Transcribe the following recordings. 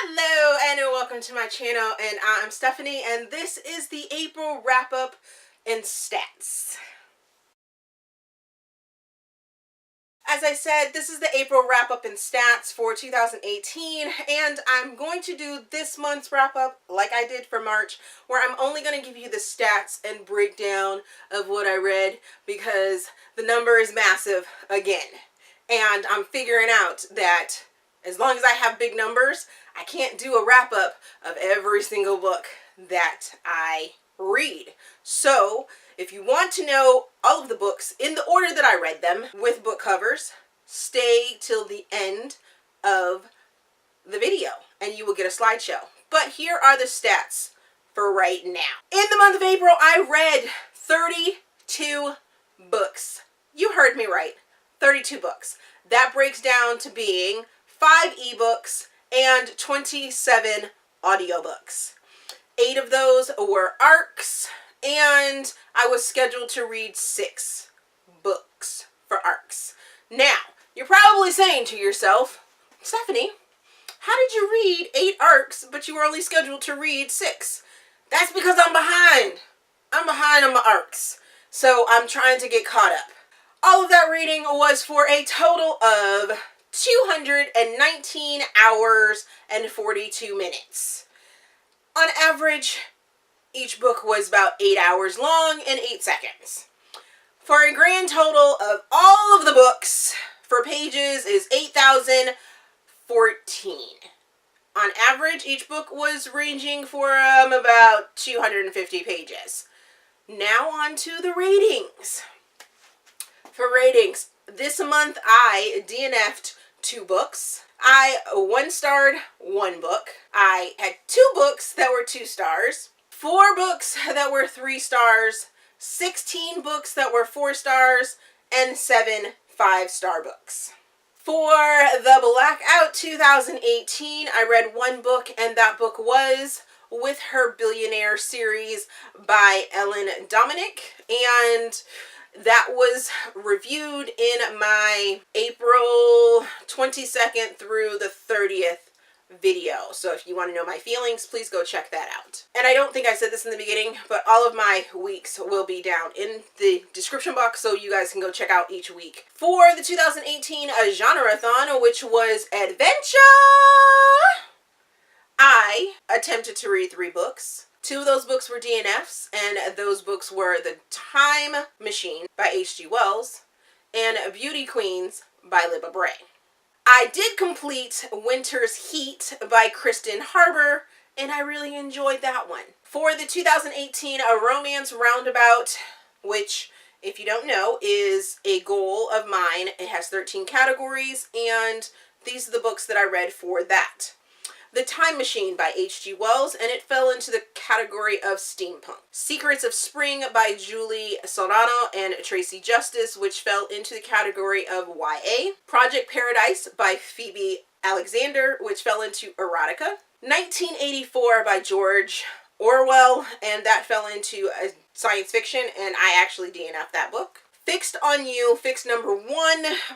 Hello and welcome to my channel, and I'm Stephanie, and this is the April wrap-up and stats. As I said, this is the April wrap-up and stats for 2018, and I'm going to do this month's wrap-up like I did for March, where I'm only going to give you the stats and breakdown of what I read, because the number is massive again. And I'm figuring out that as long as I have big numbers, I can't do a wrap-up of every single book that I read. So, if you want to know all of the books in the order that I read them, with book covers, stay till the end of the video, and you will get a slideshow. But here are the stats for right now. In the month of April, I read 32 books. You heard me right, 32 books. That breaks down to being 5 ebooks and 27 audiobooks. 8 of those were ARCs, and I was scheduled to read 6 books for ARCs. Now, you're probably saying to yourself, Stephanie, how did you read 8 ARCs, but you were only scheduled to read 6? That's because I'm behind. I'm behind on my ARCs, so I'm trying to get caught up. All of that reading was for a total of 219 hours and 42 minutes. On average, each book was about 8 hours long and 8 seconds. For a grand total of all of the books for pages is 8,014. On average, each book was ranging for about 250 pages. Now on to the ratings. For ratings, this month I DNF'd 2 books. I 1-starred 1 book. I had 2 books that were 2 stars, 4 books that were 3 stars, 16 books that were 4 stars, and 7 5-star books. For the Blackout 2018, I read 1 book, and that book was With Her Billionaire series by Ellen Dominic, and that was reviewed in my April 22nd through the 30th video. So if you want to know my feelings, please go check that out. And I don't think I said this in the beginning, but all of my weeks will be down in the description box, so you guys can go check out each week. For the 2018 Genre-a-thon, which was adventure, I attempted to read 3 books. 2 of those books were DNFs, and those books were The Time Machine by H.G. Wells and Beauty Queens by Libba Bray. I did complete Winter's Heat by CRISTIN HARBER, and I really enjoyed that one. For the 2018 A Romance Roundabout, which, if you don't know, is a goal of mine. It has 13 categories, and these are the books that I read for that. The Time Machine by H.G. Wells, and it fell into the category of steampunk. Secrets of Spring by Julie Solano and Tracy Justice, which fell into the category of YA. Project Paradise by Phoebe Alexander, which fell into erotica. 1984 by George Orwell, and that fell into science fiction, and I actually DNF'd that book. Fixed on You, Fixed number 1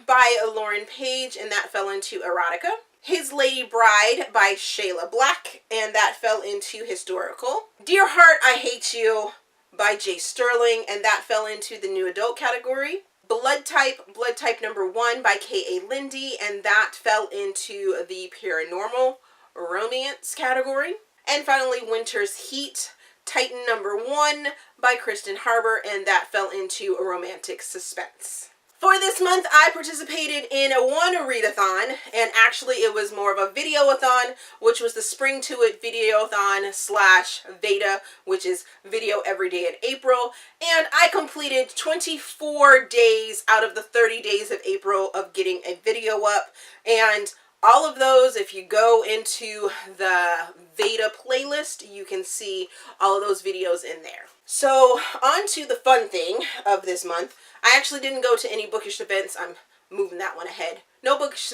by Lauren Page, and that fell into erotica. His Lady Bride by Shayla Black, and that fell into historical. Dear Heart, I Hate You by Jay Sterling, and that fell into the new adult category. Blood Type number 1 by K.A. Linde, and that fell into the paranormal romance category. And finally, Winter's Heat, Titan number 1 by CRISTIN HARBER, and that fell into a romantic suspense. For this month, I participated in one readathon, and actually it was more of a videoathon, which was the Spring to It videoathon / Veda, which is video every day in April. And I completed 24 days out of the 30 days of April of getting a video up. And all of those, if you go into the Veda playlist, you can see all of those videos in there. So, on to the fun thing of this month. I actually didn't go to any bookish events. I'm moving that one ahead. No bookish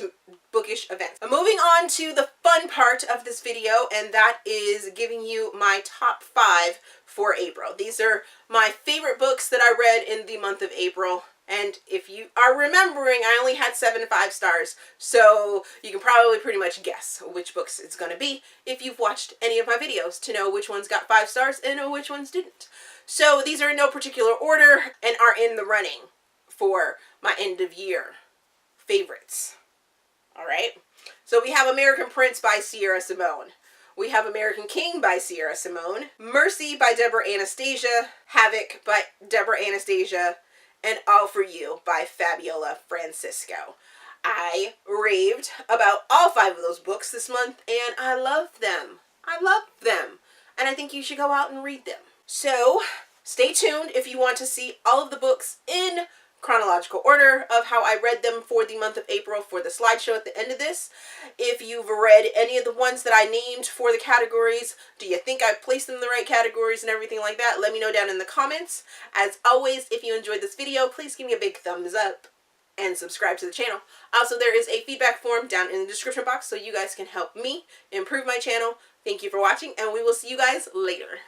events. I'm moving on to the fun part of this video, and that is giving you my top 5 for April. These are my favorite books that I read in the month of April, And if you are remembering, I only had 7 5 stars, so you can probably pretty much guess which books it's going to be if you've watched any of my videos to know which ones got 5 stars and which ones didn't. So these are in no particular order and are in the running for my end of year favorites. Alright, so we have American Prince by Sierra Simone. We have American King by Sierra Simone. Mercy by DEBRA ANASTASIA. Havoc by DEBRA ANASTASIA. And All For You by Fabiola Francisco. I raved about all 5 of those books this month, and I love them. I love them. And I think you should go out and read them. So, stay tuned if you want to see all of the books in chronological order of how I read them for the month of April for the slideshow at the end of this. If you've read any of the ones that I named for the categories, do you think I placed them in the right categories and everything like that? Let me know down in the comments. As always, if you enjoyed this video, please give me a big thumbs up and subscribe to the channel. Also, there is a feedback form down in the description box so you guys can help me improve my channel. Thank you for watching, and we will see you guys later.